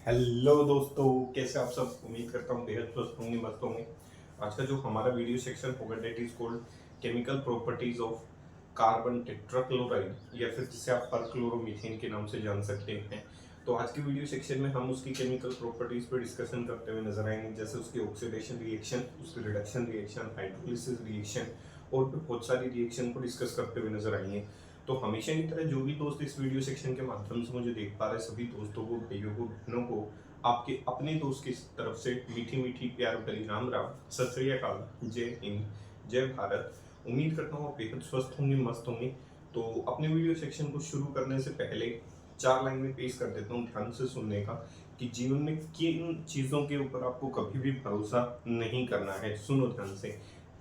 Hello दोस्तों, कैसे आप सब। उम्मीद करता हूँ बेहद स्वस्थ होंगे, मस्त होंगे। आज का जो हमारा वीडियो सेक्शन होगा that is called chemical properties of carbon tetrachloride, या फिर जिसे आप परक्लोरोमीथेन के नाम से जान सकते हैं। तो आज के वीडियो सेक्शन में हम उसकी केमिकल प्रॉपर्टीज पर डिस्कशन करते हुए नजर आएंगे, जैसे उसकी ऑक्सीडेशन रिएक्शन, उसकी रिडक्शन रिएक्शन, हाइड्रोलिसिस रिएक्शन और भी बहुत सारी रिएक्शन को डिस्कस करते हुए नजर आएंगे। तो हमेशा की तरह जो भी दोस्त इस वीडियो सेक्शन के माध्यम से मुझे देख पा रहे हैं, सभी दोस्तों को, भाइयों को, बहनों को आपके अपने दोस्त की तरफ से मीठी मीठी प्यार भरी राम राम, सत श्री अकाल, जय हिंद, जय भारत। उम्मीद करता हूँ आप बेहद स्वस्थ होंगे, मस्त होंगे। तो अपने वीडियो सेक्शन को शुरू करने से पहले 4 लाइन में पेश कर देता हूँ, ध्यान से सुनने का, कि जीवन में किन चीज़ों के ऊपर आपको कभी भी भरोसा नहीं करना है। सुनो ध्यान से।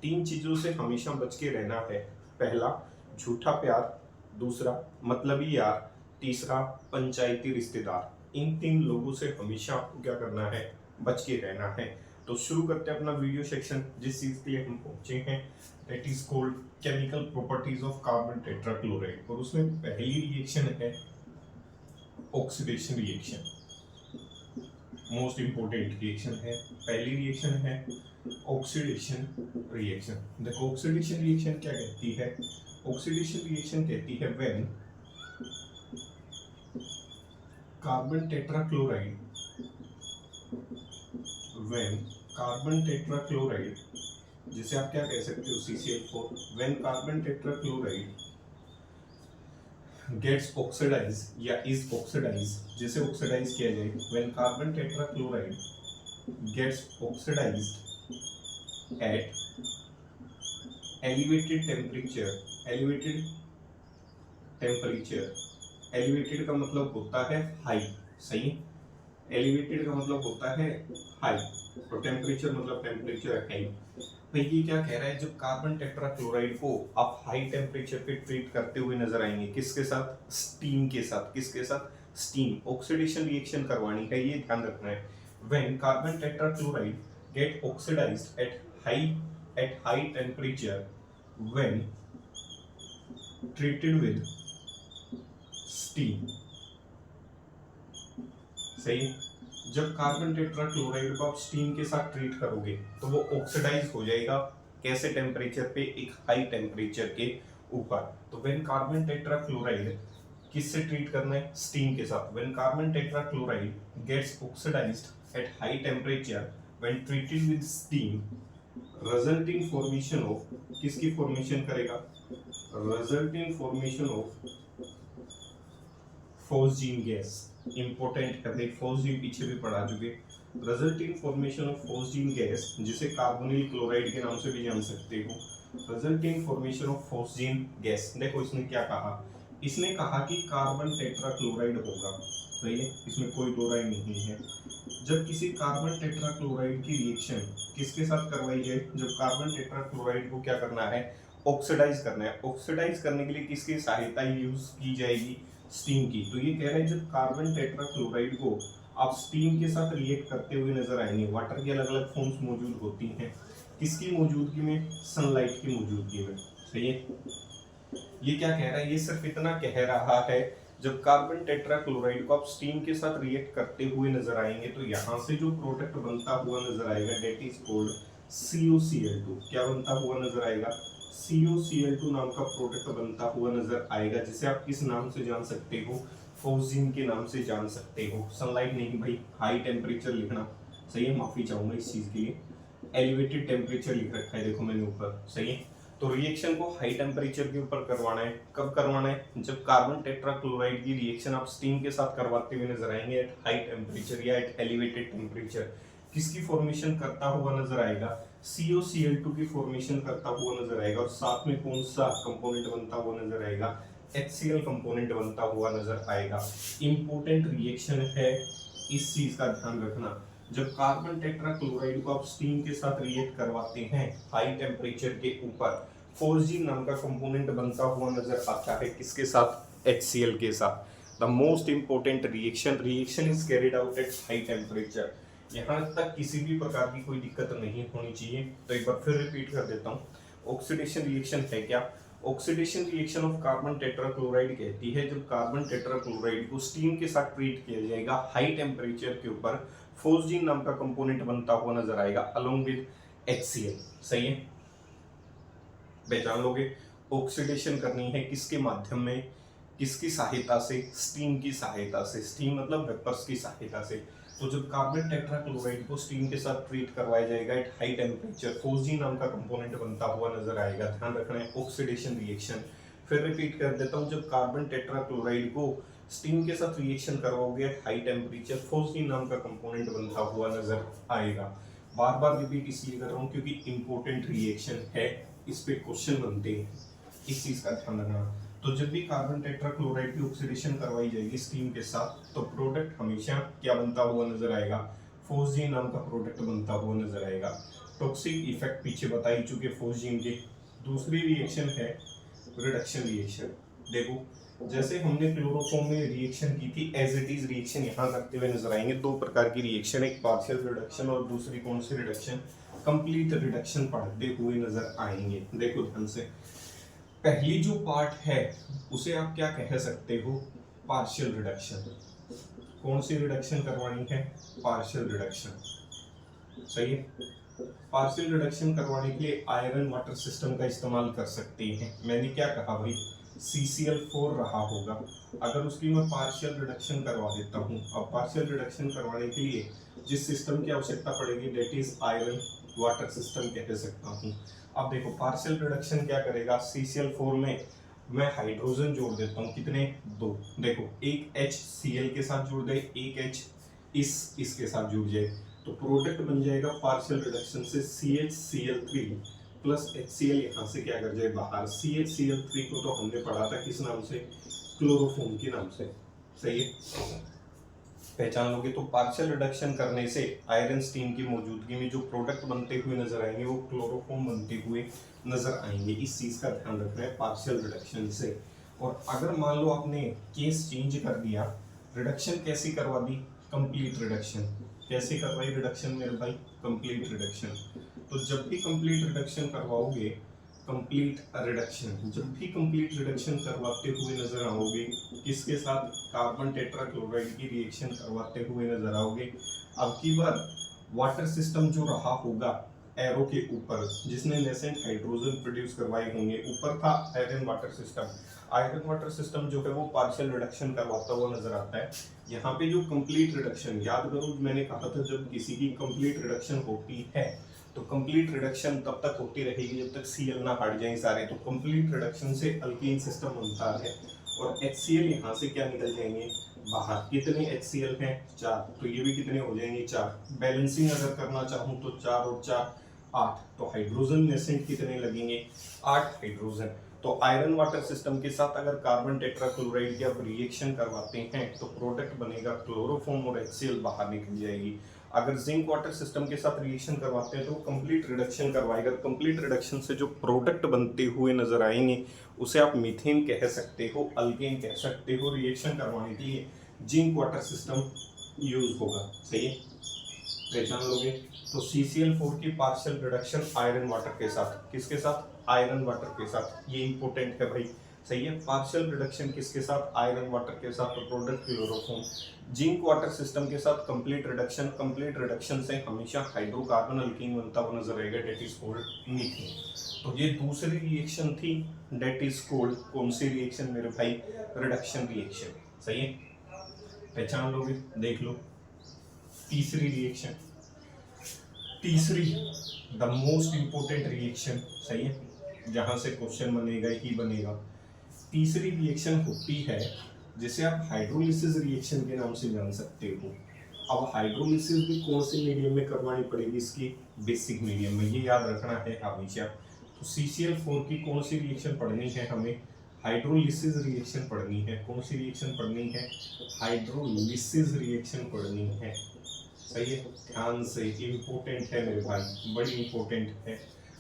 3 चीज़ों से हमेशा बच के रहना है। पहला, झूठा प्यार। दूसरा, मतलबी यार। तीसरा, पंचायती रिश्तेदार। इन 3 लोगों से हमेशा आपको क्या करना है, बच के रहना है। तो शुरू करते हैं अपना वीडियो सेक्शन, जिस चीज के लिए हम पहुंचे हैं that is called chemical properties of carbon tetrachloride. और उसमें पहली रिएक्शन है oxidation reaction. Most important reaction है, पहली रिएक्शन है ऑक्सीडेशन रिएक्शन। देखो ऑक्सीडेशन रिएक्शन क्या कहती है। ऑक्सीडेशन रिएक्शन कहती है when carbon tetrachloride when carbon tetrachloride, जिसे आप क्या कह सकते हो, CCl4, when carbon tetrachloride gets oxidise या इज ऑक्सीडाइज, जिसे ऑक्सीडाइज किया जाए, when carbon tetrachloride gets oxidised at elevated temperature. Elevated का मतलब होता है हाई, सही। एलिवेटेड का मतलब होता है हाई, और टेम्परेचर मतलब टेम्परेचर हाई। भाई ये क्या कह रहा है, जब कार्बन टेट्राक्लोराइड को आप हाई टेम्परेचर पे ट्रीट करते हुए नजर आएंगे, किसके साथ, स्टीम के साथ। किसके साथ, स्टीम। ऑक्सीडेशन रिएक्शन करवानी है, ये ध्यान रखना है। When carbon tetrachloride get oxidised at high temperature when treated with steam, सही। जब कार्बन टेट्राक्लोराइड को आप स्टीम के साथ ट्रीट करोगे तो वो ऑक्सीडाइज हो जाएगा, कैसे टेम्परेचर पे, एक हाई टेम्परेचर के ऊपर। तो व्हेन कार्बन टेट्राक्लोराइड किससे ट्रीट करना है, स्टीम के साथ। When carbon tetrachloride gets oxidised at high temperature when treated with steam, resulting formation of, किसकी फॉर्मेशन करेगा, resulting formation of phosgene gas. Important है भाई, फोस्जीन पीछे भी पढ़ा चुके। Resulting formation of phosgene gas, जिसे कार्बोनिल क्लोराइड के नाम से भी जान सकते हो। Resulting formation of phosgene gas. देखो इसने क्या कहा, इसने कहा कि कार्बन टेट्राक्लोराइड होगा, सही है, इसमें कोई दो राय नहीं है। जब किसी कार्बन टेट्राक्लोराइड की रिएक्शन किसके साथ करवाई जाए, जब कार्बन टेट्राक्लोराइड को क्या करना है, ऑक्सीडाइज करना है। ऑक्सीडाइज करने के लिए किसकी सहायता यूज की जाएगी, स्टीम की। तो ये कह रहे हैं जब कार्बन टेट्राक्लोराइड को आप स्टीम के साथ रिएक्ट करते हुए नजर आएंगे, वाटर की अलग अलग फॉर्म्स मौजूद होती हैं, किसकी मौजूदगी में, सनलाइट की मौजूदगी में, सही है। ये क्या कह रहा है, ये सिर्फ इतना कह रहा है जब कार्बन टेट्राक्लोराइड को आप स्टीम के साथ रिएक्ट करते हुए नजर आएंगे तो यहाँ से जो प्रोडक्ट बनता हुआ नजर आएगा डेट इज कॉल्ड COCl2। क्या बनता हुआ नजर आएगा, COCl2 नाम का प्रोडक्ट बनता हुआ नजर आएगा, जिसे आप किस नाम से जान सकते हो, फोस्जीन के नाम से जान सकते हो। सनलाइट नहीं भाई, हाई टेम्परेचर लिखना, सही है, माफी चाहूंगा इस चीज के लिए। एलिवेटेड टेम्परेचर लिख रखा है, देखो मैंने ऊपर, सही है। तो रिएक्शन को हाई टेम्परेचर के ऊपर करवाना है। कब करवाना है, जब कार्बन टेट्राक्लोराइड की रिएक्शन आप स्टीम के साथ करवाते हुए नजर आएंगे एट हाई टेम्परेचर या एट एलिवेटेड टेम्परेचर। किसकी फॉर्मेशन करता हुआ नजर आएगा, COCl2 की फॉर्मेशन करता हुआ नजर आएगा, और साथ में कौन सा कंपोनेंट बनता हुआ नजर आएगा, HCl कंपोनेंट बनता हुआ नजर आएगा। इंपॉर्टेंट रिएक्शन है, इस चीज का ध्यान रखना। जब कार्बन टेट्राक्लोराइड को आप स्टीम के साथ रिएक्ट करवाते हैं हाई टेम्परेचर के ऊपर, फोस्जीन नाम का कंपोनेंट बनता हुआ नजर आता है, किसके साथ, HCl के साथ। The most important reaction is carried out at high temperature. यहाँ तक किसी भी प्रकार की कोई दिक्कत नहीं होनी चाहिए। तो एक बार फिर रिपीट कर देता हूँ, ऑक्सीडेशन रिएक्शन है क्या, oxidation reaction of carbon tetrachloride कहती है जब कार्बन टेट्राक्लोराइड को स्टीम के साथ ट्रीट किया जाएगा हाई टेम्परेचर के ऊपर, फोस्जीन नाम का कंपोनेंट बनता हुआ नजर आएगा अलोंग विद HCl। सही है, पहचान लोगे। ऑक्सीडेशन करनी है किसके माध्यम में, किसकी सहायता से, स्टीम की सहायता से। स्टीम मतलब वेपर्स की सहायता से। तो जब कार्बन टेट्राक्लोराइड को स्टीम के साथ ट्रीट करवाया जाएगा एट हाई टेम्परेचर, फोस्जीन नाम का कंपोनेंट बनता हुआ नजर आएगा। ध्यान रखना है ऑक्सीडेशन रिएक्शन। फिर रिपीट कर देता हूं, जब कार्बन टेट्राक्लोराइड को स्टीम के साथ रिएक्शन करवाओगे एट हाई टेम्परेचर, फोस्जीन नाम का कंपोनेंट बनता हुआ नजर आएगा। बार बार रिपीट इसलिए कर रहा हूं क्योंकि इंपॉर्टेंट रिएक्शन है, इस पे क्वेश्चन बनते हैं, इस चीज का ध्यान रखना। तो जब भी कार्बन टेट्राक्लोराइड की ऑक्सीडेशन करवाई जाएगी स्टीम के साथ, तो प्रोडक्ट हमेशा क्या बनता हुआ नजर आएगा, फोस्जीन नाम का प्रोडक्ट बनता हुआ नजर आएगा। टॉक्सिक इफेक्ट पीछे बता ही चुके फोस्जीन के। दूसरी रिएक्शन है रिडक्शन रिएक्शन। देखो जैसे हमने क्लोरोफॉर्म में रिएक्शन की थी, एज इट इज रिएक्शन यहाँ करते हुए नजर आएंगे। दो प्रकार की रिएक्शन, एक पार्शियल रिडक्शन और दूसरी कौन सी रिडक्शन, कंप्लीट रिडक्शन पढ़ते हुए नजर आएंगे। देखो ध्यान से, पहली जो पार्ट है उसे आप क्या कह सकते हो, पार्शियल रिडक्शन। कौन सी रिडक्शन करवानी है, पार्शियल रिडक्शन। सही है, पार्शियल रिडक्शन करवाने के लिए आयरन वाटर सिस्टम का इस्तेमाल कर सकते हैं। मैंने क्या कहा भाई, CCl4 रहा होगा, अगर उसकी मैं पार्शियल रिडक्शन करवा देता हूँ। अब पार्शियल रिडक्शन करवाने के लिए जिस सिस्टम की आवश्यकता पड़ेगी that is iron water system कह सकता हूँ। अब देखो पार्शियल रिडक्शन क्या करेगा, CCl4 में मैं हाइड्रोजन जोड़ देता हूँ, कितने, 2। देखो एक HCl के साथ जुड़ दे, एक H इसके साथ जुड़ जाए, तो प्रोडक्ट बन जाएगा पार्शियल रिडक्शन से CHCl3 प्लस HCl यहाँ से क्या कर जाए बाहर। CHCl3 को तो हमने पढ़ा था किस नाम से, क्लोरोफॉर्म के नाम से। सही है, पहचान लोगे। तो पार्शियल रिडक्शन करने से आयरन स्टीम की मौजूदगी में जो प्रोडक्ट बनते हुए नजर आएंगे वो क्लोरोफॉर्म बनते हुए नजर आएंगे। इस चीज का ध्यान रखना है पार्शियल रिडक्शन से। और अगर मान लो आपने केस चेंज कर दिया, रिडक्शन कैसी करवा दी, कंप्लीट रिडक्शन। कैसे करवाई रिडक्शन मेरे भाई, कंप्लीट रिडक्शन। तो जब भी कंप्लीट रिडक्शन करवाओगे, कंप्लीट रिडक्शन जब भी कंप्लीट रिडक्शन करवाते हुए नजर आओगे, किसके साथ, कार्बन टेट्राक्लोराइड की रिएक्शन करवाते हुए नजर आओगे। अब की बार वाटर सिस्टम जो रहा होगा एरो के ऊपर, जिसने नेसेंट हाइड्रोजन प्रोड्यूस करवाए होंगे, ऊपर था iron water system. Iron water system जो है वो पार्शियल रिडक्शन करवाता हुआ नजर आता है। यहाँ पे जो कंप्लीट रिडक्शन, याद करो मैंने कहा था जब किसी की कंप्लीट रिडक्शन होती है तो कंप्लीट रिडक्शन तब तक होती रहेगी जब तक Cl ना हट जाए सारे। तो कंप्लीट रिडक्शन से अल्कीन सिस्टम बनता है और HCl यहाँ से क्या निकल जाएंगे बाहर। कितने HCl हैं, 4, तो ये भी कितने हो जाएंगे, 4। बैलेंसिंग अगर करना चाहूँ तो 4 और 4 8, तो हाइड्रोजन नेसेंट कितने लगेंगे, 8 हाइड्रोजन। तो आयरन वाटर सिस्टम के साथ अगर कार्बन टेट्राक्लोराइड की आप रिएक्शन करवाते हैं तो प्रोडक्ट बनेगा क्लोरोफॉर्म और HCl बाहर निकल जाएगी। अगर जिंक वाटर सिस्टम के साथ रिएक्शन करवाते हैं तो कंप्लीट रिडक्शन करवाएगा। कंप्लीट रिडक्शन से जो प्रोडक्ट बनते हुए नजर आएंगे उसे आप मीथेन कह सकते हो, अल्केन कह सकते हो। रिएक्शन करवाने के लिए जिंक वाटर सिस्टम यूज होगा। सही है, पहचान लोगे। तो CCl4 की पार्शियल रिडक्शन आयरन वाटर के साथ, किसके साथ, आयरन वाटर के साथ। ये इंपॉर्टेंट है भाई। सही है, पार्शियल रिडक्शन किसके साथ, आयरन वाटर के साथ, तो product chloroform. Zinc water system के साथ कंप्लीट रिडक्शन, कंप्लीट रिडक्शन से हमेशा हाइड्रोकार्बन अल्कीन बनता हुआ नजर आएगा, डेट इज कॉल्ड मीथेन। तो ये दूसरी रिएक्शन थी, डेट इज कॉल्ड कौन सी रिएक्शन मेरे भाई, रिडक्शन रिएक्शन। सही है, पहचान लोगे, देख लो। तीसरी रिएक्शन, तीसरी द मोस्ट इंपोर्टेंट रिएक्शन। सही है, जहां से क्वेश्चन बनेगा ही बनेगा। तीसरी रिएक्शन होती है जिसे आप हाइड्रोलिसिस रिएक्शन के नाम से जान सकते हो। अब हाइड्रोलिसिस भी कौन से मीडियम में करवानी पड़ेगी, इसकी बेसिक मीडियम में, ये याद रखना है हमेशा। तो CCl4 की कौन सी रिएक्शन पढ़नी है हमें, हाइड्रोलिसिस रिएक्शन पढ़नी है। कौन सी रिएक्शन पढ़नी है, हाइड्रोलिसिस रिएक्शन पढ़नी है। सही है, ध्यान से, इम्पोर्टेंट है मेरे भाई, बड़ी इम्पोर्टेंट है।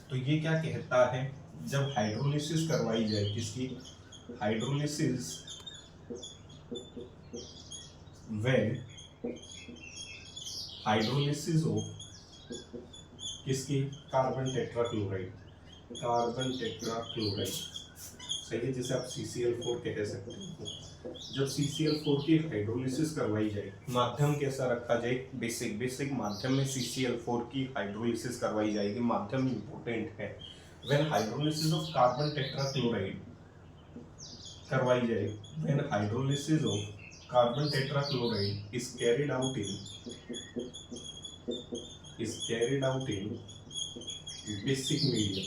तो ये क्या कहता है, जब हाइड्रोलिसिस करवाई जाए, किसकी, हाइड्रोलिसिस व्हेन हाइड्रोलिसिस ऑफ किसकी, कार्बन टेट्राक्लोराइड, कार्बन टेट्राक्लोराइड। सही है, जिसे आप CCl4 कह सकते हो। जब CCl4 की हाइड्रोलिसिस करवाई जाए, माध्यम कैसा रखा जाए, बेसिक माध्यम में CCl4 की हाइड्रोलिसिस करवाई जाएगी। माध्यम इंपॉर्टेंट है। When hydrolysis of carbon tetrachloride करवाई जाए, when hydrolysis of carbon tetrachloride is carried out in basic medium,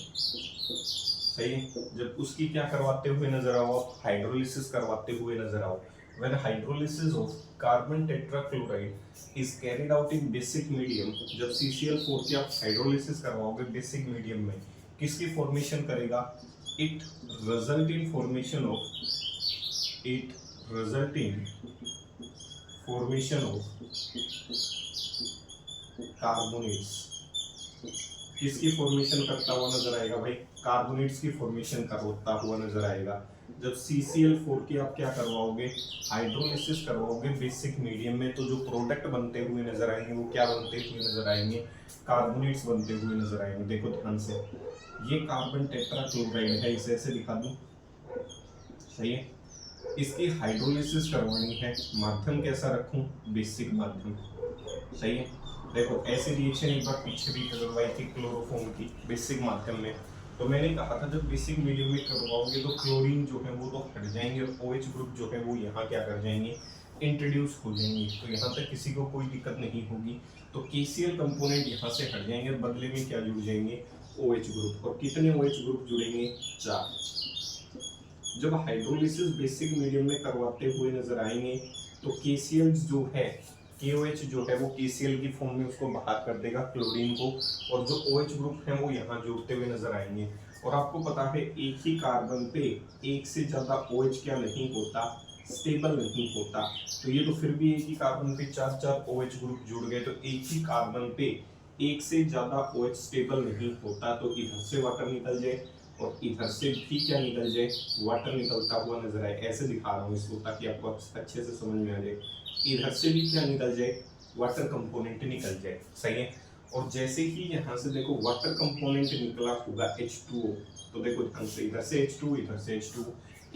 सही है। जब उसकी क्या करवाते हुए नजर आओ, हाइड्रोलिसिस करवाते हुए नजर आओ। When hydrolysis of carbon tetrachloride is carried out in basic medium, जब CCl4 की आप हाइड्रोलिसिस करवाओगे बेसिक मीडियम में, किसकी फॉर्मेशन करेगा, it result in formation of carbonates. किसकी फॉर्मेशन करता हुआ नजर आएगा भाई, कार्बोनेट्स की फॉर्मेशन करता हुआ नजर आएगा। जब CCl4 की आप क्या करवाओगे, हाइड्रोलिसिस करवाओगे बेसिक मीडियम में, तो जो प्रोडक्ट बनते हुए नजर आएंगे वो क्या बनते हुए नजर आएंगे, कार्बोनेट्स बनते हुए नजर आएंगे। देखो ध्यान से, ये कार्बन टेट्राक्लोराइड है, इसे ऐसे दिखा दूं, सही है। इसकी हाइड्रोलिसिस करवानी है, माध्यम कैसा रखूं, बेसिक माध्यम, सही है। देखो ऐसे रिएक्शन एक बार पीछे भी करवाई थी क्लोरोफॉर्म की बेसिक माध्यम में, तो मैंने कहा था जब बेसिक मीडियम में करवाओगे तो क्लोरीन जो है वो तो हट जाएंगे और OH ग्रुप जो है वो यहाँ क्या कर जाएंगे, इंट्रोड्यूस हो जाएंगे। तो यहाँ तक किसी को कोई दिक्कत नहीं होगी। तो KCl कंपोनेंट यहाँ से हट जाएंगे और बदले में क्या जुड़ जाएंगे, OH ग्रुप। और कितने OH ग्रुप जुड़ेंगे, 4। जब हाइड्रोलिसिस बेसिक मीडियम में करवाते हुए नजर आएंगे तो KCl जो है, KOH जो है वो KCl की फॉर्म में उसको बाहर कर देगा क्लोरीन को, और जो OH ग्रुप है वो यहाँ जुड़ते हुए नजर आएंगे। और आपको पता है एक ही कार्बन पे एक से ज्यादा OH क्या नहीं होता, स्टेबल नहीं होता। तो ये तो फिर भी एक ही कार्बन पे 4 OH ग्रुप जुड़ गए, तो एक ही कार्बन पे एक से ज्यादा OH स्टेबल नहीं होता। तो इधर से वाटर निकल जाए और इधर से भी क्या निकल जाए, वाटर निकलता हुआ नजर आए। ऐसे दिखा रहा हूँ इसको ताकि आपको अच्छे से समझ में आ जाए। इधर से भी क्या निकल जाए, वाटर कंपोनेंट निकल जाए, सही है। और जैसे ही यहाँ से देखो वाटर कंपोनेंट निकला होगा H2O, तो देखो ध्यान से, इधर से H2, इधर से H2,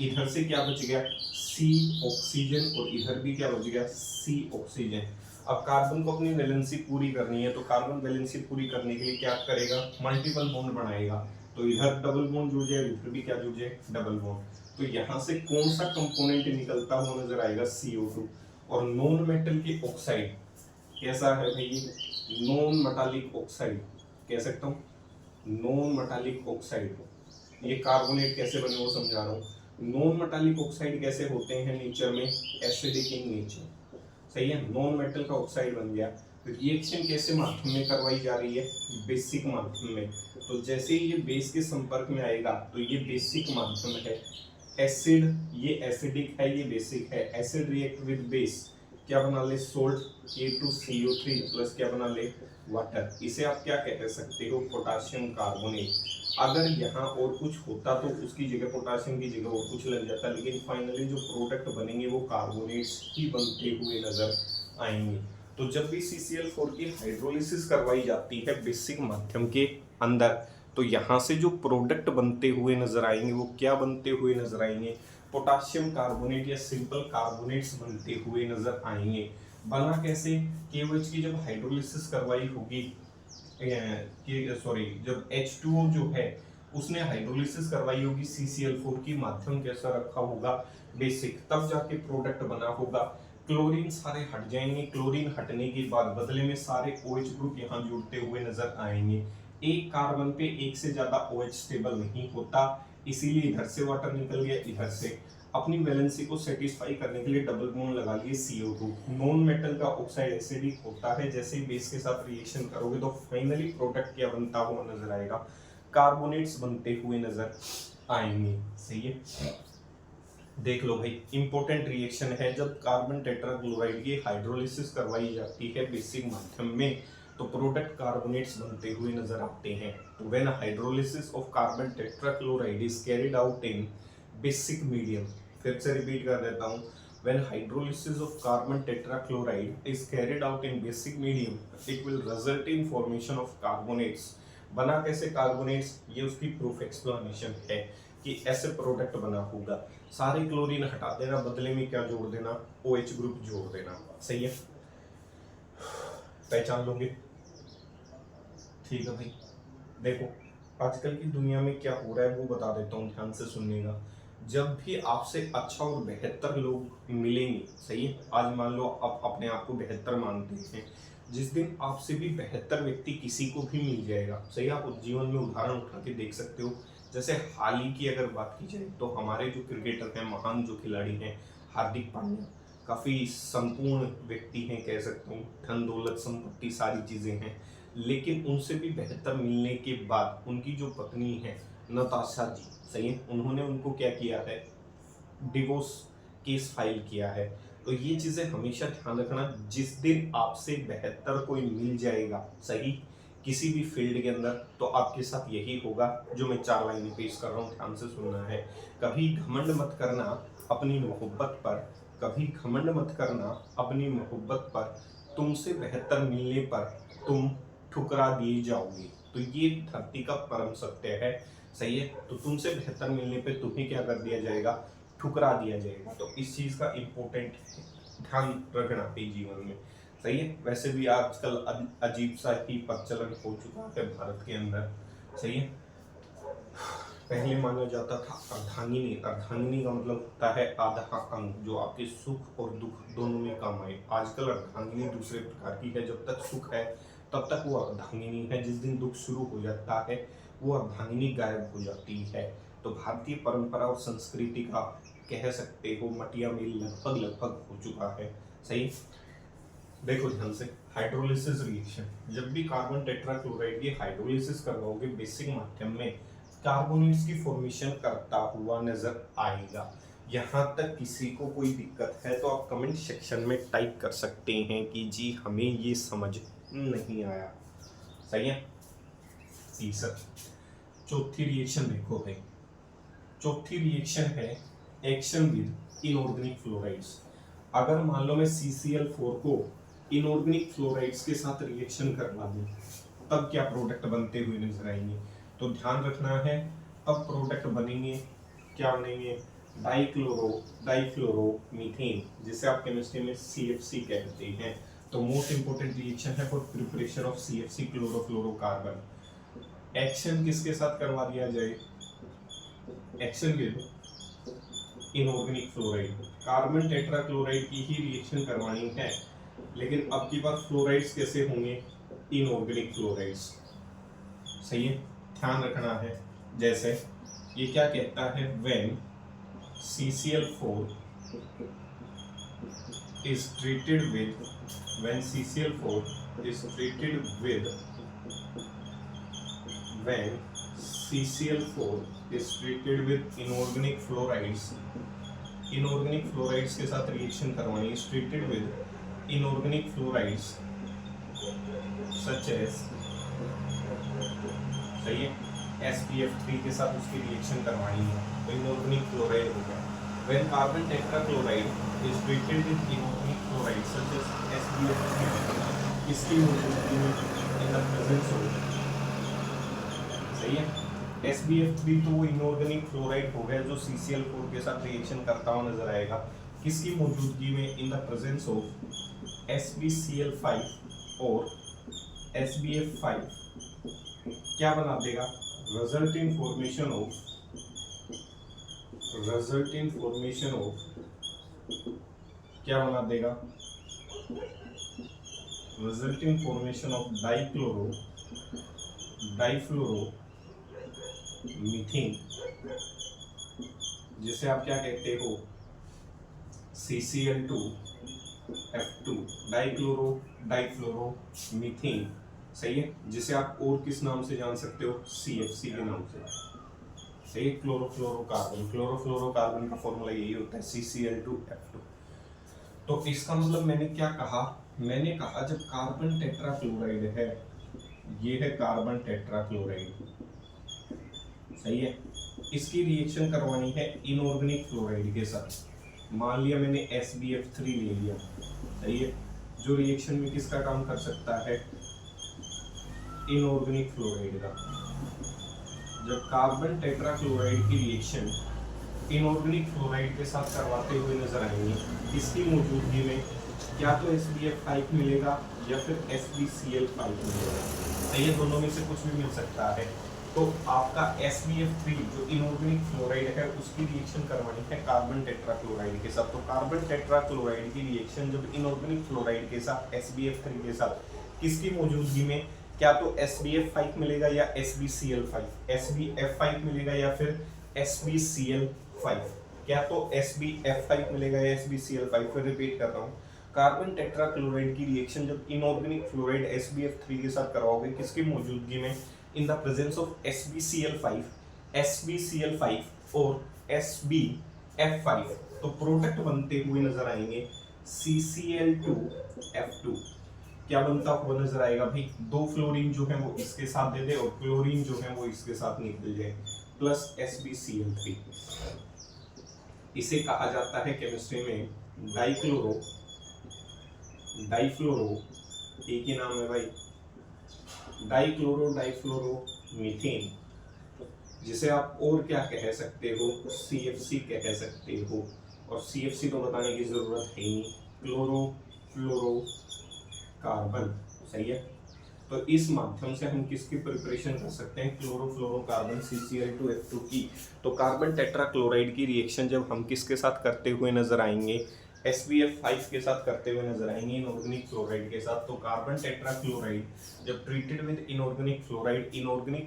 इधर से क्या बच गया, C ऑक्सीजन, और इधर भी क्या बच गया, C ऑक्सीजन। अब कार्बन को अपनी वैलेंसी पूरी करनी है, तो कार्बन वैलेंसी पूरी करने के लिए क्या करेगा, मल्टीपल बॉन्ड बनाएगा। तो इधर डबल बॉन्ड जुड़ जाए, इधर भी क्या जुड़ जाए, डबल बॉन्ड। तो यहाँ से कौन सा कंपोनेंट निकलता हुआ नजर आएगा, CO2। और नॉन मेटल की ऑक्साइड कैसा है भाई, नॉन मेटालिक ऑक्साइड कह सकता हूँ, नॉन मेटालिक ऑक्साइड। ये कार्बोनेट कैसे बने वो समझा रहा हूँ। नॉन मेटालिक ऑक्साइड कैसे होते हैं नेचर में, एसिडिक इन नेचर, सही है। नॉन मेटल का ऑक्साइड बन गया। रिएक्शन कैसे माध्यम में करवाई जा रही है, बेसिक माध्यम में। तो जैसे ही ये बेस के संपर्क में आएगा तो ये बेसिक माध्यम है। एसिड, ये एसिडिक है, ये बेसिक है। एसिड रिएक्ट विद बेस, क्या बना ले, सोल्ट, K2CO3 प्लस क्या बना ले, वाटर। इसे आप क्या कह सकते हो, पोटाशियम कार्बोनेट। अगर यहाँ और कुछ होता तो उसकी जगह पोटाशियम की जगह और कुछ लग जाता, लेकिन फाइनली जो प्रोडक्ट बनेंगे वो कार्बोनेट्स ही बनते हुए नजर आएंगे। तो जब भी CCl4 की हाइड्रोलिसिस करवाई जाती है बेसिक माध्यम के अंदर, तो यहाँ से जो प्रोडक्ट बनते हुए नजर आएंगे वो क्या बनते हुए नजर आएंगे, पोटाशियम कार्बोनेट या सिंपल कार्बोनेट्स बनते हुए नजर आएंगे। बना कैसे, KOH की जब हाइड्रोलिसिस करवाई होगी, जब H2O जो है उसने हाइड्रोलिसिस करवाई होगी CCl4 की, माध्यम कैसा रखा होगा, बेसिक, तब जाके प्रोडक्ट बना होगा। क्लोरीन सारे हट जाएंगे, क्लोरीन हटने के बाद बदले में सारे OH ग्रुप यहाँ जुड़ते हुए नजर आएंगे। एक कार्बन पे एक से ज्यादा OH स्टेबल नहीं होता, इसीलिए इधर से वाटर निकल गया, इधर से। अपनी वैलेंसी को सेटिस्फाई करने के लिए डबल बॉन्ड लगा लिए CO2। नॉन मेटल का ऑक्साइड एसिडिक होता है, जैसे ही बेस के साथ रिएक्शन करोगे तो फाइनली प्रोडक्ट क्या बनता हुआ नजर आएगा, कार्बोनेट्स बनते हुए नजर आएंगे, सही है। देख लो भाई, इंपॉर्टेंट रिएक्शन है। जब कार्बन टेट्राक्लोराइड की हाइड्रोलिसिस करवाई जाती है बेसिक माध्यम में, तो प्रोडक्ट कार्बोनेट्स बनते हुए नजर आते हैं। तो when hydrolysis of carbon tetrachloride is carried out in basic medium, फिर से रिपीट कर देता हूँ, when hydrolysis of carbon tetrachloride is carried out in basic medium, it will result in formation of carbonates. बना कैसे कार्बोनेट्स, ये उसकी proof explanation है। कि ऐसे प्रोडक्ट बना होगा, सारे क्लोरीन हटा देना, बदले में क्या जोड़ देना, OH ग्रुप जोड़ देना। सही है, पहचान लोगे? ठीक है भाई। देखो आजकल की दुनिया में क्या हो रहा है वो बता देता हूँ, ध्यान से सुनिएगा। जब भी आपसे अच्छा और बेहतर लोग मिलेंगे, सही है, आज मान लो आप अपने आप को बेहतर मानते हैं, जिस दिन आपसे भी बेहतर व्यक्ति किसी को भी मिल जाएगा, सही है, आप उस जीवन में उदाहरण उठा के देख सकते हो। जैसे हाल ही की अगर बात की जाए तो हमारे जो क्रिकेटर हैं, महान जो खिलाड़ी हैं, हार्दिक पांड्या, काफ़ी संपूर्ण व्यक्ति हैं, कह सकता हूँ, धन दौलत संपत्ति सारी चीज़ें हैं, लेकिन उनसे भी बेहतर मिलने के बाद उनकी जो पत्नी है नताशा जी, सही है, उन्होंने उनको क्या किया है, डिवोर्स केस फाइल किया है। तो ये चीज़ें हमेशा ध्यान रखना, जिस दिन आपसे बेहतर कोई मिल जाएगा, सही, किसी भी फील्ड के अंदर, तो आपके साथ यही होगा जो मैं 4 लाइनें पेश कर रहा हूँ, ध्यान से सुनना है। कभी घमंड मत करना अपनी मोहब्बत पर, कभी घमंड मत करना अपनी मोहब्बत पर, तुमसे बेहतर मिलने पर तुम ठुकरा दिए जाओगे। तो ये धरती का परम सत्य है, सही है। तो तुमसे बेहतर मिलने पे तुम्हें क्या कर दिया जाएगा, ठुकरा दिया जाएगा। तो इस चीज का इम्पोर्टेंट ध्यान रखना है जीवन में, सही है। वैसे भी आजकल अजीब सा ही प्रचलन हो चुका है भारत के अंदर, सही है। पहले माना जाता था अर्धांगिनी, अर्धांगिनी का मतलब होता है आधा अंग, जो आपके सुख और दुख दोनों में काम आए। आजकल अर्धांगिनी दूसरे प्रकार की है, जब तक सुख है तब तक वो अर्धांगिनी है, जिस दिन दुख शुरू हो जाता है वो अर्धांगिनी गायब हो जाती है। तो भारतीय परंपरा और संस्कृति का कह सकते हो मटिया मेल लगभग हो चुका है, सही। देखो ध्यान से, हाइड्रोलिसिस रिएक्शन, जब भी कार्बन टेट्राक्लोराइड की हाइड्रोलिसिस करवाओगे बेसिक माध्यम में, कार्बोनेट्स की फॉर्मेशन करता हुआ नजर आएगा। यहाँ तक किसी को कोई दिक्कत है तो आप कमेंट सेक्शन में टाइप कर सकते हैं कि जी हमें ये समझ नहीं आया, सही है। तीसरा, चौथी रिएक्शन देखो भाई, चौथी रिएक्शन है एक्शन विद इनऑर्गेनिक फ्लोराइड्स। अगर मान लो मैं CCl4 को इनऑर्गेनिक फ्लोराइड्स के साथ रिएक्शन करवा दूं, तब क्या प्रोडक्ट बनते हुए नजर आएंगे। तो ध्यान रखना है, अब प्रोडक्ट बनेंगे, क्या बनेंगे, डाइफ्लोरो मीथेन, जिसे आप केमिस्ट्री में CFC कहते हैं। तो मोस्ट इंपोर्टेंट रिएक्शन है for preparation of CFC, chlorofluorocarbon. Action किसके साथ करवा दिया जाए, action with inorganic fluoride. Carbon tetrachloride की ही रिएक्शन करवानी है, लेकिन अब की बात फ्लोराइड्स कैसे होंगे, इनऑर्गेनिक फ्लोराइड्स, सही है, ध्यान रखना है। जैसे ये क्या कहता है, when CCl4 is treated with, when CCl4 is treated with, when CCl4 is treated with inorganic fluorides, inorganic fluorides के साथ रिएक्शन करवानी, is treated with inorganic fluorides such as, सही है, SPF3 के साथ उसकी रिएक्शन करवानी है, तो इनऑर्गेनिक फ्लोराइड हो गया। When carbon tetrachloride is treated with inorganic fluoride such as SPF3, इसकी मौजूदगी में in the presence of, सही है, SPF3 तो वो इनऑर्गेनिक फ्लोराइड हो गया जो CCl4 के साथ रिएक्शन करता हुआ नजर आएगा, किसकी मौजूदगी में, in the presence of SbCl5 और SbF5, क्या बना देगा, resulting formation of क्या बना देगा, resulting formation of डाइफ्लोरो मीथेन, जिसे आप क्या कहते हो, CCl2F2, डाइफ्लोरो मीथेन, सही है, जिसे आप और किस नाम से जान सकते हो, CFC के नाम से, सही, क्लोरोफ्लोरोकार्बन। क्लोरोफ्लोरोकार्बन का फॉर्मूला यही होता है, CCl2F2। तो इसका मतलब मैंने क्या कहा, मैंने कहा जब कार्बन टेट्राक्लोराइड है, ये है कार्बन टेट्राक्लोराइड, सही है, इसकी रिएक्शन करवानी है इनऑर्गेनिक फ्लोराइड के साथ। मान लिया मैंने SbF3 ले लिया, सही है, जो रिएक्शन में किसका काम कर सकता है, इनऑर्गेनिक फ्लोराइड का। जब कार्बन टेट्राक्लोराइड की रिएक्शन इनऑर्गेनिक फ्लोराइड के साथ करवाते हुए नजर आएंगे, इसकी मौजूदगी में या तो SbF5 मिलेगा या फिर SbCl5 मिलेगा। सही है, दोनों में से कुछ भी मिल सकता है। तो आपका SbF3 जो इनऑर्गेनिक फ्लोराइड है उसकी रिएक्शन करवानी है कार्बन टेट्राक्लोराइड के साथ। तो कार्बन टेट्राक्लोराइड की रिएक्शन जब इनऑर्गेनिक फ्लोराइड के साथ SbF3 के साथ किसकी मौजूदगी में, क्या तो SbF5 मिलेगा या SbCl5, SbF5 मिलेगा या फिर SbCl5, क्या तो SbF5 मिलेगा या SbCl5। फिर रिपीट कर रहा हूँ, कार्बन टेट्राक्लोराइड की रिएक्शन जब इनऑर्गेनिक फ्लोराइड SbF3 के साथ करवाओगे किसकी मौजूदगी में, in the presence of SbCl5 और SbF5, तो प्रोडक्ट बनते हुए नजर आएंगे CCl2F2। क्या बनता हुआ नजर आएगा भाई, दो फ्लोरीन जो है वो इसके साथ दे दे और क्लोरीन जो है वो इसके साथ निकल जाए, प्लस SbCl3। इसे कहा जाता है केमिस्ट्री में डाइफ्लोरो, एक ही नाम है भाई, डाइफ्लोरो मीथेन, जिसे आप और क्या कह सकते हो, CFC कह सकते हो। और CFC तो बताने की जरूरत है ही नहीं, क्लोरोफ्लोरोकार्बन। सही है, तो इस माध्यम से हम किसकी प्रिपरेशन कर सकते हैं, क्लोरोफ्लोरोकार्बन CCl2F2 की। तो कार्बन टेट्राक्लोराइड की रिएक्शन जब हम किसके साथ करते हुए नजर आएंगे, SbF5 के साथ करते हुए नजर आएंगे इनऑर्गेनिक फ्लोराइड के साथ। तो कार्बन टेट्राक्लोराइड जब treated with inorganic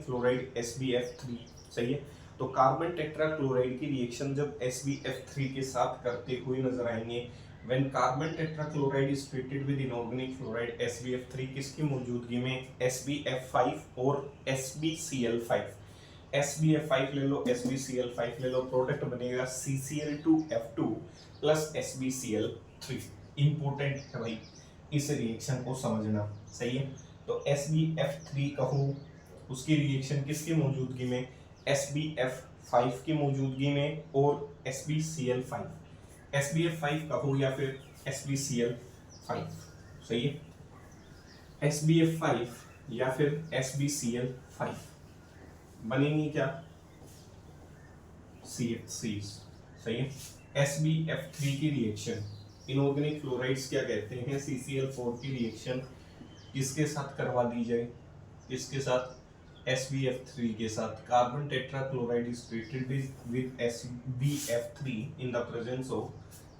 fluoride SbF3, सही है, तो कार्बन टेट्राक्लोराइड की रिएक्शन जब SbF3 के साथ करते हुए नजर आएंगे, when carbon tetrachloride is treated with inorganic fluoride SbF3 किसकी मौजूदगी में, SbF5 और SbCl5। SbF5 ले लो, SbCl5 ले लो, प्रोडक्ट बनेगा CCl2F2 प्लस SbCl3। इंपॉर्टेंट है भाई इस रिएक्शन को समझना। सही है, तो SbF3 कहो, उसकी रिएक्शन किसकी मौजूदगी में, SbF5 की मौजूदगी में और SbCl5, SbF5 कहो या फिर SbCl5। सही है, SbF5 या फिर SbCl5 बनेंगी क्या, CFCs। सही है, SbF3 की रिएक्शन इनऑर्गेनिक फ्लोराइड्स क्या कहते हैं, CCl4 की रिएक्शन किसके साथ करवा दी जाए, किसके साथ, SbF3 के साथ। Carbon tetrachloride is treated with SbF3 in the presence of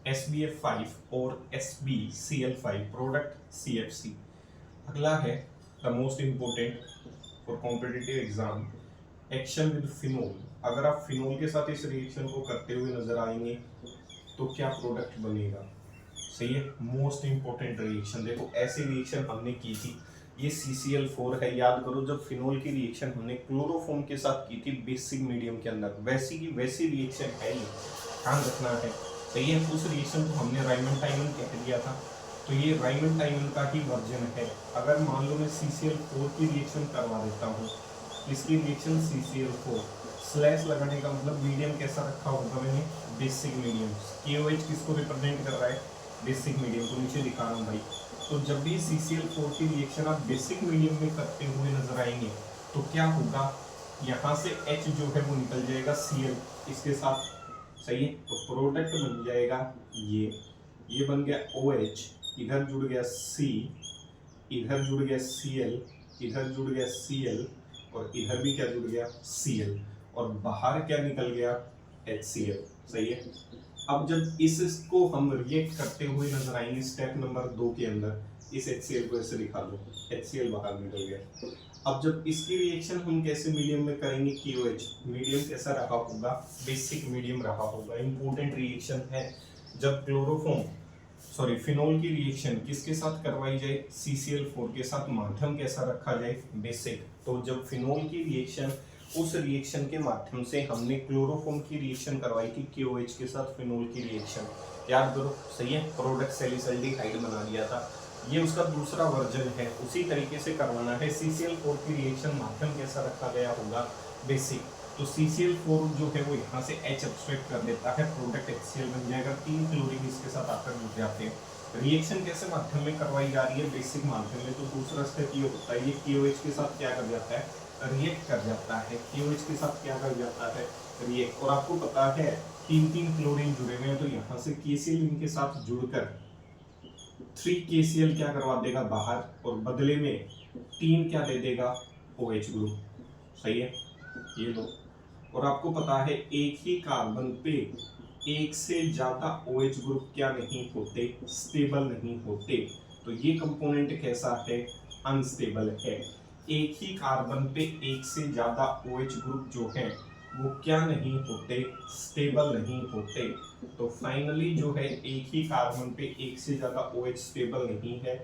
SbF5 और SbCl5, प्रोडक्ट CFC। अगला है the most important for competitive exam, action with phenol. अगर आप फिनोल के साथ इस रिएक्शन को करते हुए नजर आएंगे तो क्या प्रोडक्ट बनेगा। सही है, मोस्ट इंपोर्टेंट रिएक्शन। देखो ऐसी रिएक्शन हमने की थी, ये CCl4 है, याद करो जब फिनोल की रिएक्शन हमने क्लोरोफॉर्म के साथ की थी बेसिक मीडियम के अंदर, वैसी की वैसी रिएक्शन है ये, ध्यान रखना है। सही है, उस रिएक्शन को हमने राइमेंटाइमन कह दिया था, तो ये राइमेंटाइमन का ही वर्जन है। अगर मान लो मैं CCl4 की रिएक्शन करवा देता हूँ, इसकी रिएक्शन CCl4 स्लैश लगाने का मतलब मीडियम कैसा रखा होगा मैंने, बेसिक मीडियम। KOH किसको रिप्रेजेंट कर रहा है, बेसिक मीडियम को, नीचे दिखा रहा हूँ भाई। तो जब भी CCl4 की रिएक्शन आप बेसिक मीडियम में करते हुए नजर आएंगे तो क्या होगा, यहाँ से H जो है वो निकल जाएगा Cl इसके साथ। सही है, तो प्रोडक्ट बन जाएगा ये बन गया OH, इधर जुड़ गया C, इधर जुड़ गया Cl, इधर जुड़ गया Cl और इधर भी क्या जुड़ गया, Cl, और बाहर क्या निकल गया, HCl। सही है, अब जब इसको हम रिएक्ट करते हुए नजर आएंगे स्टेप नंबर 2 के अंदर, इस HCl को ऐसे दिखा लो, HCl बाहर निकल गया। अब जब इसकी रिएक्शन हम कैसे मीडियम में करेंगे, KOH मीडियम कैसा रहा होगा, बेसिक मीडियम रहा होगा। इंपॉर्टेंट रिएक्शन है। जब फिनोल की रिएक्शन किसके साथ करवाई जाए, CCl4 के साथ, माध्यम कैसा रखा जाए, बेसिक। तो जब फिनोल की रिएक्शन, उस रिएक्शन के माध्यम से हमने क्लोरोफॉर्म की रिएक्शन करवाई थी KOH के साथ, फिनोल की रिएक्शन याद करो। सही है, प्रोडक्ट सैलिसल्डिहाइड बना दिया था, ये उसका दूसरा वर्जन है। उसी तरीके से करवाना है। CCl4 की रिएक्शन माध्यम कैसा रखा गया होगा, बेसिक। तो CCl4 जो है वो यहाँ से H एब्स्ट्रैक्ट कर देता है, प्रोडक्ट HCl बन जाएगा। 3 क्लोरीन इसके साथ आकर जुड़ जाते हैं। रिएक्शन कैसे माध्यम में करवाई जा रही है, बेसिक माध्यम में। तो दूसरा स्टेप ये होता है, ये KOH के साथ क्या कर जाता है, रिएक्ट कर जाता है, KOH के साथ क्या कर जाता है, रिएक्ट। और आपको पता है 3 क्लोरीन जुड़े हुए हैं, तो यहाँ से KCl इनके साथ जुड़कर 3 KCl क्या करवा देगा बाहर, और बदले में 3 क्या दे देगा, OH ग्रुप। सही है, ये लो। और आपको पता है एक ही कार्बन पे एक से ज्यादा OH ग्रुप क्या नहीं होते, स्टेबल नहीं होते। तो ये कंपोनेंट कैसा है, अनस्टेबल है। एक ही कार्बन पे एक से ज्यादा OH ग्रुप जो है वो क्या नहीं होते, स्टेबल नहीं होते। तो फाइनली जो है एक ही कार्बन पे एक से ज्यादा OH स्टेबल नहीं है,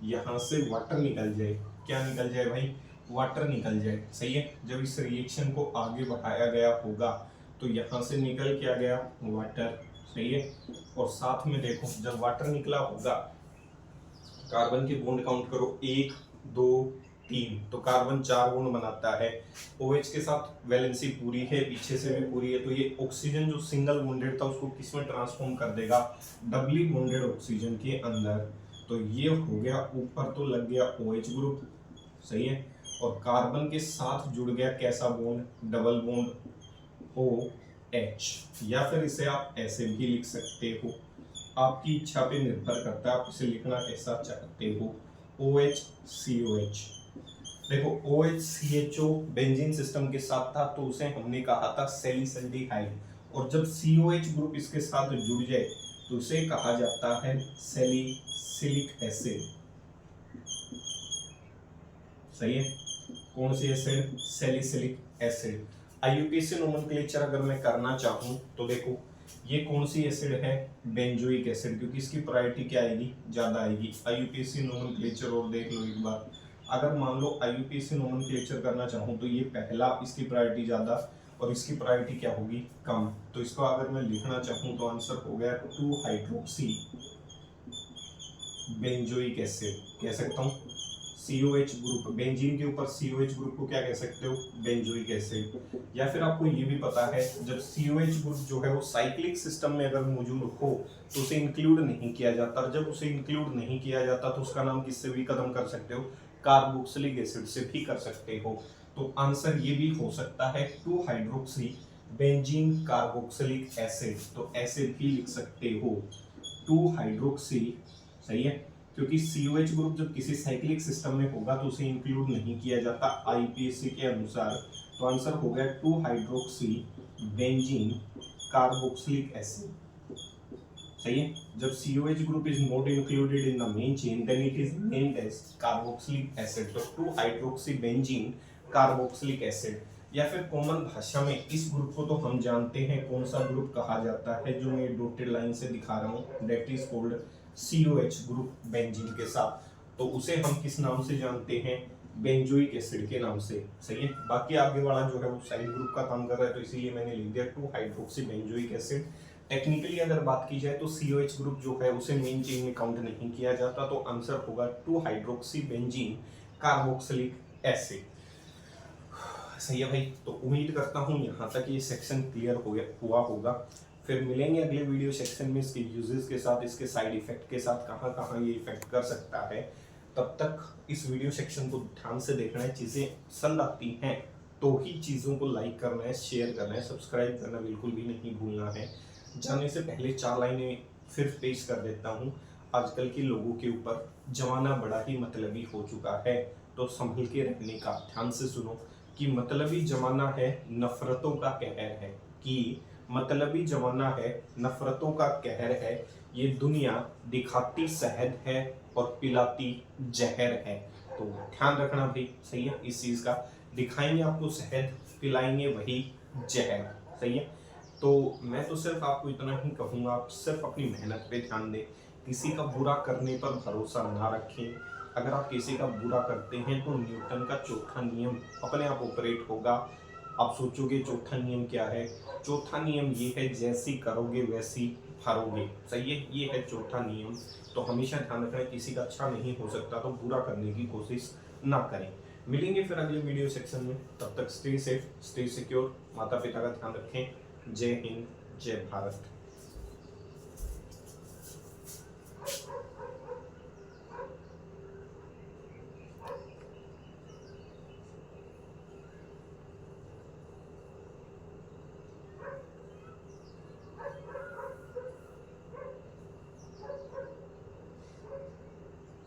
यहाँ से वाटर निकल जाए। क्या निकल जाए भाई, वाटर निकल जाए। सही है, जब इस रिएक्शन को आगे बढ़ाया गया होगा तो यहाँ से निकल क्या गया, वाटर। सही है, और साथ में देखो जब वाटर निकला होगा, कार्बन के बॉन्ड काउंट करो, 1 2 3, तो कार्बन 4 बॉन्ड बनाता है। OH के साथ वैलेंसी पूरी है, पीछे से भी पूरी है, तो ये ऑक्सीजन जो सिंगल बॉन्डेड था उसको किस में ट्रांसफॉर्म कर देगा, डबली बॉन्डेड ऑक्सीजन के अंदर। तो ये हो गया, ऊपर तो लग गया OH ग्रुप। सही है, और कार्बन के साथ जुड़ गया कैसा बॉन्ड, डबल बॉन्ड OH। या फिर इसे आप ऐसे भी लिख सकते हो, आपकी इच्छा पे निर्भर करता है आप इसे लिखना कैसा चाहते हो, OH COH। देखो OH CHO बेंजीन सिस्टम के साथ था तो उसे हमने कहा था सैलिसल्डिहाइड, और जब COH ग्रुप इसके साथ जुड़ जाए तो उसे कहा जाता है सैलिसिलिक एसिड। सही है, कौन सी acid, salicylic acid. IUPAC nomenclature अगर मैं करना चाहूं तो देखो ये कौन सी एसिड है, बेंजोइक एसिड, क्योंकि इसकी प्रायोरिटी क्या आएगी, ज्यादा आएगी। IUPAC नोमेनक्लेचर और देख लो एक बार, अगर मान लो IUPAC नोमेनक्लेचर करना चाहूं तो ये पहला, इसकी प्रायोरिटी ज्यादा और इसकी प्रायोरिटी क्या होगी, कम। तो इसको अगर मैं लिखना चाहूं तो आंसर हो गया 2 हाइड्रोक्सी बेंजोइक एसिड। कह सकता हूं COH ग्रुप, बेंजीन के ऊपर COH ग्रुप को क्या कह सकते हो, बेंजोइक एसिड। या फिर आपको ये भी पता है जब COH ग्रुप जो है वो साइक्लिक सिस्टम में अगर मौजूद हो तो उसे इंक्लूड नहीं किया जाता, और जब उसे इंक्लूड नहीं किया जाता तो उसका नाम किससे भी खत्म कर सकते हो, कार्बोक्सिलिक एसिड से भी कर सकते हो। तो आंसर ये भी हो सकता है 2 हाइड्रोक्सी बेंजीन कार्बोक्सिलिक एसिड, तो ऐसे भी लिख सकते हो 2 हाइड्रोक्सी। सही है, क्योंकि COH ग्रुप जब किसी साइक्लिक सिस्टम में होगा तो उसे इंक्लूड नहीं किया जाता IUPAC के अनुसार। तो आंसर हो गया 2 हाइड्रोक्सी बेंजीन कार्बोक्सिलिक एसिड। सही है, जब COH group is not included in the main chain then it is named as carboxylic acid. तो 2 हाइड्रोक्सी बेंजीन कार्बोक्सिलिक एसिड। या फिर कॉमन भाषा में इस ग्रुप को तो हम जानते हैं कौन सा ग्रुप कहा जाता है, जो मैं डॉटेड लाइन से दिखा रहा हूँ, that is called COH group benzene के साथ। तो उसे हम किस नाम से जानते हैं, बेंजोइक एसिड के नाम से। सही है, बाकी आगे वाला जो है वो साइड ग्रुप का काम कर रहा है, तो इसीलिए मैंने लिख दिया 2 हाइड्रोक्सी बेंजोइक एसिड। टेक्निकली अगर बात की जाए तो COH ग्रुप जो है उसे मेन चेन में काउंट नहीं किया जाता, तो आंसर होगा 2 हाइड्रोक्सी बेंजीन कार्बोक्सिलिक एसिड। सही है भाई, तो उम्मीद करता हूँ यहाँ तक ये सेक्शन क्लियर हुआ होगा। फिर मिलेंगे अगले वीडियो सेक्शन में इसके यूजेस के साथ, इसके साइड इफेक्ट के साथ, कहाँ कहाँ ये इफेक्ट कर सकता है। तब तक इस वीडियो सेक्शन को ध्यान से देखना है, चीज़ें पसंद आती हैं तो ही चीज़ों को लाइक करना है, शेयर करना है, सब्सक्राइब करना बिल्कुल भी नहीं भूलना है। जाने से पहले 4 लाइनें फिर पेश कर देता हूँ। आजकल के लोगों के ऊपर जमाना बड़ा ही मतलबी हो चुका है, तो संभल के रहने का, ध्यान से सुनो कि मतलबी जमाना है, नफरतों का कहर है, कि मतलबी जमाना है, नफरतों का कहर है, ये दुनिया दिखाती शहद है और पिलाती जहर है। तो ध्यान रखना भाई, सही है, इस चीज़ का। दिखाएंगे आपको शहद, पिलाएंगे वही जहर। सही है, तो मैं तो सिर्फ आपको इतना ही कहूँगा, आप सिर्फ अपनी मेहनत पे ध्यान दें, किसी का बुरा करने पर भरोसा ना रखें। अगर आप किसी का बुरा करते हैं तो न्यूटन का चौथा नियम अपने आप ऑपरेट होगा। आप सोचोगे चौथा नियम क्या है, चौथा नियम ये है जैसी करोगे वैसी भरोगे। सही है, ये है चौथा नियम। तो हमेशा ध्यान रखना, किसी का अच्छा नहीं हो सकता तो बुरा करने की कोशिश ना करें। मिलेंगे फिर अगले वीडियो सेक्शन में, तब तक स्टे सेफ, स्टे सिक्योर, माता पिता का ध्यान रखें। जय हिंद, जय भारत।